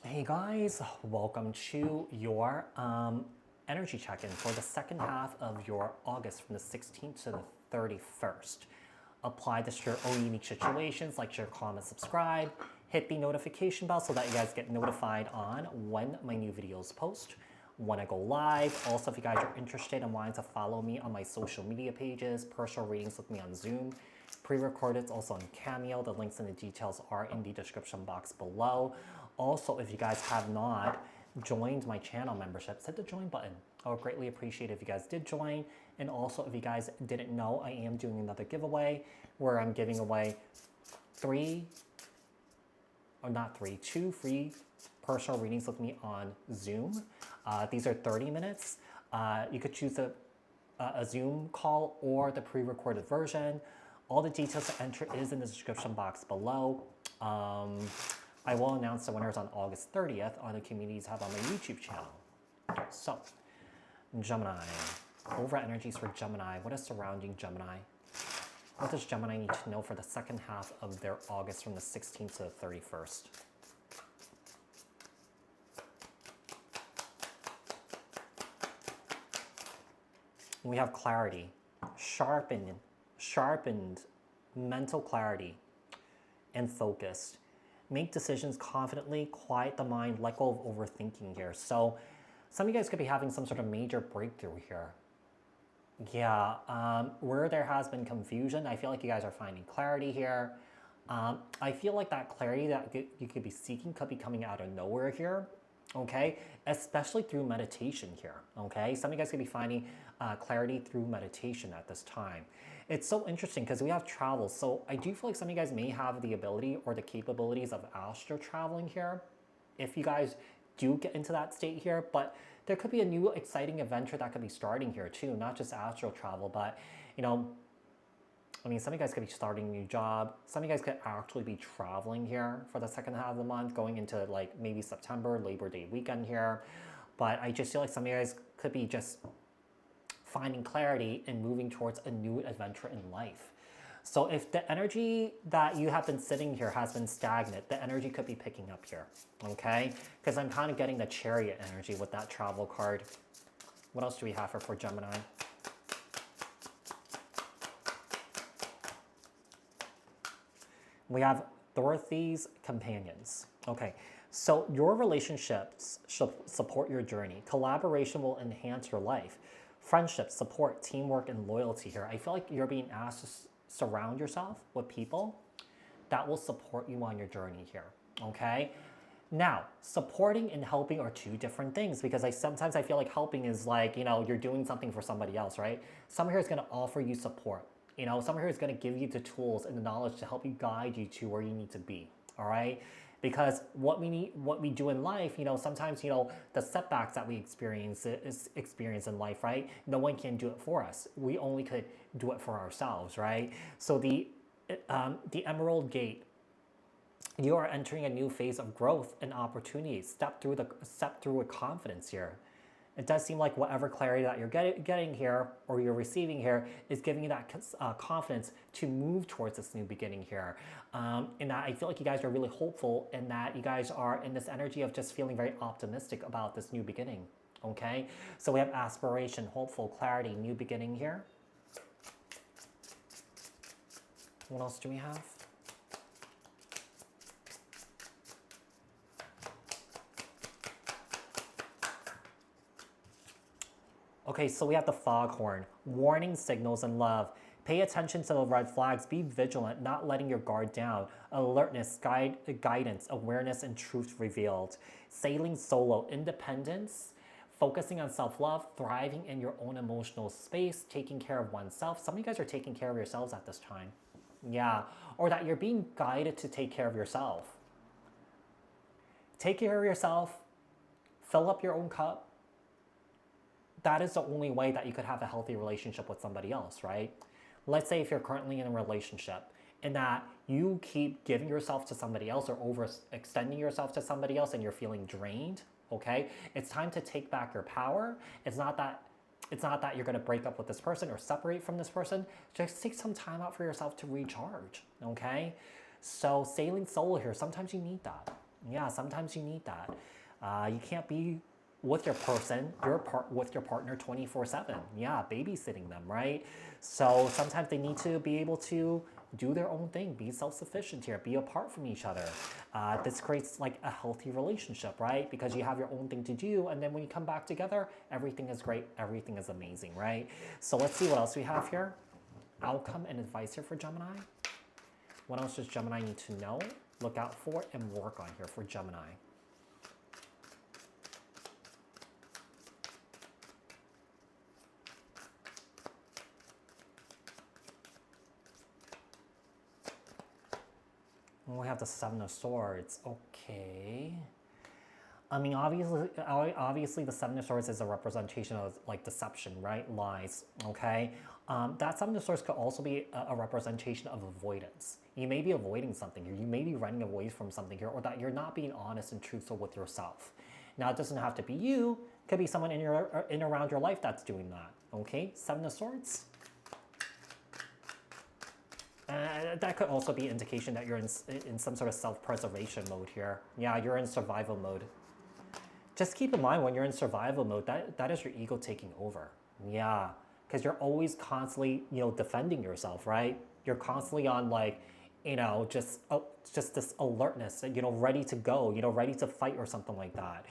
Hey guys, welcome to your energy check-in for the second half of your August from the 16th to the 31st. Apply this to your own unique situations, like share, comment, subscribe, hit the notification bell so that you guys get notified on when my new videos post, when I go live. Also, if you guys are interested and wanting to follow me on my social media pages, personal readings with me on Zoom, pre-recorded also on Cameo. The links and the details are in the description box below. Also, if you guys have not joined my channel memberships, hit the join button. I would greatly appreciate it if you guys did join. And also, if you guys didn't know, I am doing another giveaway where I'm giving away two free personal readings with me on Zoom. These are 30 minutes. You could choose a Zoom call or the pre-recorded version. All the details to enter is in the description box below. I will announce the winners on August 30th on the Communities Hub on my YouTube channel. So, Gemini. Overall energies for Gemini. What is surrounding Gemini? What does Gemini need to know for the second half of their August from the 16th to the 31st? We have clarity, sharpened mental clarity, and focused. Make decisions confidently, quiet the mind, let go of overthinking here. So some of you guys could be having some sort of major breakthrough here. Yeah, where there has been confusion, I feel like you guys are finding clarity here. I feel like that clarity that you could be seeking could be coming out of nowhere here. Okay, especially through meditation here. Okay, some of you guys could be finding clarity through meditation at this time. It's so interesting because we have travel. So I do feel like some of you guys may have the ability or the capabilities of astral traveling here, if you guys do get into that state here. But there could be a new exciting adventure that could be starting here too, not just astral travel, but you know, I mean, some of you guys could be starting a new job. Some of you guys could actually be traveling here for the second half of the month, going into like maybe September, Labor Day weekend here. But I just feel like some of you guys could be just finding clarity and moving towards a new adventure in life. So if the energy that you have been sitting here has been stagnant, the energy could be picking up here, okay? Because I'm kind of getting the Chariot energy with that travel card. What else do we have for Gemini? We have Dorothy's companions. Okay, so your relationships should support your journey. Collaboration will enhance your life. Friendship, support, teamwork, and loyalty here. I feel like you're being asked to surround yourself with people that will support you on your journey here, okay? Now, supporting and helping are two different things because sometimes I feel like helping is like, you know, you're doing something for somebody else, right? Someone here is going to offer you support. You know, someone here is going to give you the tools and the knowledge to help you guide you to where you need to be, all right? Because what we do in life, you know, sometimes, you know, the setbacks that we experience in life, right? No one can do it for us. We only could do it for ourselves, right? So the Emerald Gate, you are entering a new phase of growth and opportunity. Step through with confidence here. It does seem like whatever clarity that you're getting here or you're receiving here is giving you that confidence to move towards this new beginning here. And that I feel like you guys are really hopeful and that you guys are in this energy of just feeling very optimistic about this new beginning. Okay, so we have aspiration, hopeful, clarity, new beginning here. What else do we have? Okay, so we have the foghorn, warning signals and love. Pay attention to the red flags. Be vigilant, not letting your guard down. Alertness, guidance, awareness, and truth revealed. Sailing solo, independence, focusing on self-love, thriving in your own emotional space, taking care of oneself. Some of you guys are taking care of yourselves at this time. Yeah, or that you're being guided to take care of yourself. Take care of yourself, fill up your own cup. That is the only way that you could have a healthy relationship with somebody else, right? Let's say if you're currently in a relationship and that you keep giving yourself to somebody else or overextending yourself to somebody else and you're feeling drained, okay? It's time to take back your power. It's not that you're going to break up with this person or separate from this person. Just take some time out for yourself to recharge, okay? So sailing solo here, sometimes you need that, Yeah, sometimes you need that. You can't be with your person, with your partner 24/7. Yeah, babysitting them, right? So sometimes they need to be able to do their own thing, be self-sufficient here, be apart from each other. This creates like a healthy relationship, right? Because you have your own thing to do, and then when you come back together, everything is great, everything is amazing, right? So let's see what else we have here. Outcome and advice here for Gemini. What else does Gemini need to know, look out for, and work on here for Gemini? We have the Seven of Swords. Okay. I mean, obviously, the Seven of Swords is a representation of like deception, right? Lies. Okay. That Seven of Swords could also be a representation of avoidance. You may be avoiding something here. You may be running away from something here, or that you're not being honest and truthful with yourself. Now, it doesn't have to be you. It could be someone in around your life that's doing that. Okay. Seven of Swords. That could also be indication that you're in some sort of self-preservation mode here. Yeah, you're in survival mode. Just keep in mind when you're in survival mode, that is your ego taking over. Yeah, because you're always constantly, defending yourself, right? You're constantly on like, just this alertness, ready to go, ready to fight or something like that.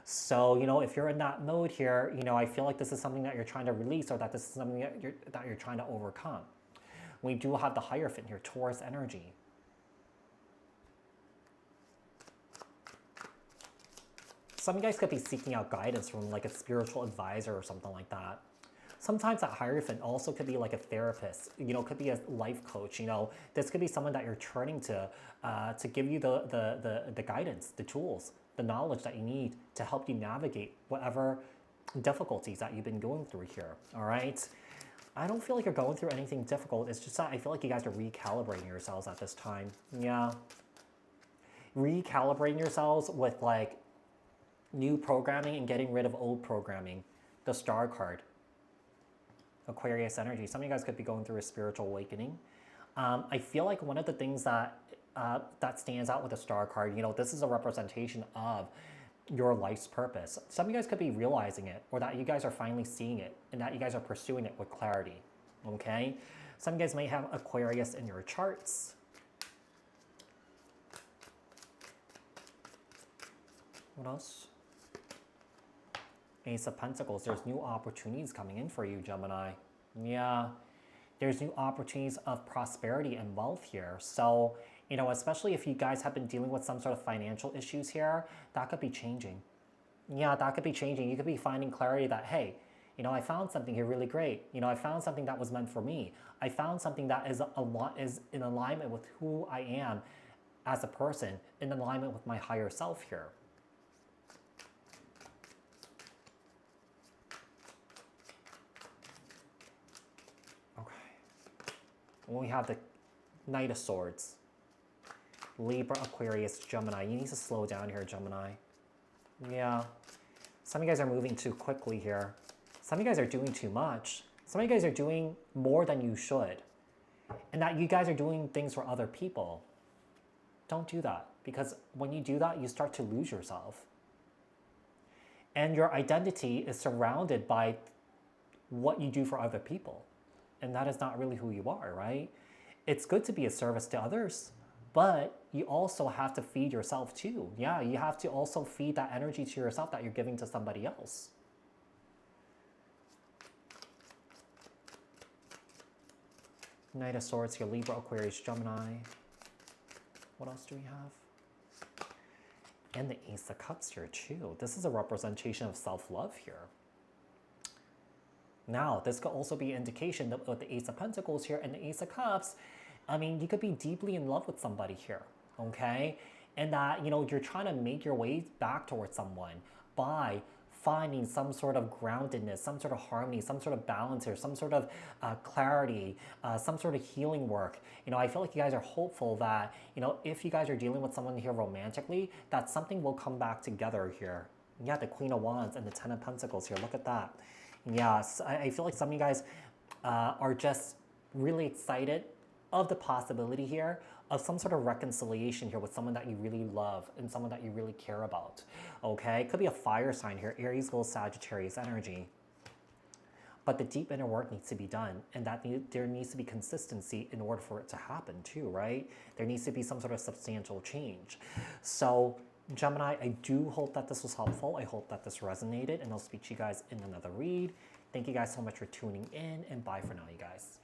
So, if you're in that mode here, I feel like this is something that you're trying to release, or that this is something that you're trying to overcome. We do have the Hierophant here, Taurus energy. Some of you guys could be seeking out guidance from like a spiritual advisor or something like that. Sometimes that Hierophant also could be like a therapist, could be a life coach, This could be someone that you're turning to give you the guidance, the tools, the knowledge that you need to help you navigate whatever difficulties that you've been going through here, all right? I don't feel like you're going through anything difficult. It's just that I feel like you guys are recalibrating yourselves at this time. Yeah. Recalibrating yourselves with like new programming and getting rid of old programming. The Star card. Aquarius energy. Some of you guys could be going through a spiritual awakening. I feel like one of the things that stands out with the Star card, this is a representation of your life's purpose. Some of you guys could be realizing it, or that you guys are finally seeing it, and that you guys are pursuing it with clarity, okay? Some of you guys may have Aquarius in your charts. What else? Ace of Pentacles. There's new opportunities coming in for you, Gemini. Yeah, there's new opportunities of prosperity and wealth here. So, especially if you guys have been dealing with some sort of financial issues here, that could be changing. Yeah, that could be changing. You could be finding clarity that, hey, I found something here really great. I found something that was meant for me. I found something that is in alignment with who I am as a person, in alignment with my higher self here. Okay. We have the Knight of Swords. Libra, Aquarius, Gemini. You need to slow down here, Gemini. Yeah. Some of you guys are moving too quickly here. Some of you guys are doing too much. Some of you guys are doing more than you should. And that you guys are doing things for other people. Don't do that. Because when you do that, you start to lose yourself. And your identity is surrounded by what you do for other people. And that is not really who you are, right? It's good to be a service to others, but you also have to feed yourself too. Yeah, you have to also feed that energy to yourself that you're giving to somebody else. Knight of Swords here, Libra, Aquarius, Gemini. What else do we have? And the Ace of Cups here too. This is a representation of self-love here. Now, this could also be an indication that with the Ace of Pentacles here and the Ace of Cups, I mean, you could be deeply in love with somebody here, okay? And that, you're trying to make your way back towards someone by finding some sort of groundedness, some sort of harmony, some sort of balance here, some sort of clarity, some sort of healing work. I feel like you guys are hopeful that, if you guys are dealing with someone here romantically, that something will come back together here. Yeah, the Queen of Wands and the Ten of Pentacles here. Look at that. Yes, I feel like some of you guys are just really excited of the possibility here of some sort of reconciliation here with someone that you really love and someone that you really care about. Okay, it could be a fire sign here, Aries, Leo, Sagittarius energy. But the deep inner work needs to be done, and there needs to be consistency in order for it to happen too, right? There needs to be some sort of substantial change. So Gemini, I do hope that this was helpful. I hope that this resonated, and I'll speak to you guys in another read. Thank you guys so much for tuning in, and bye for now, you guys.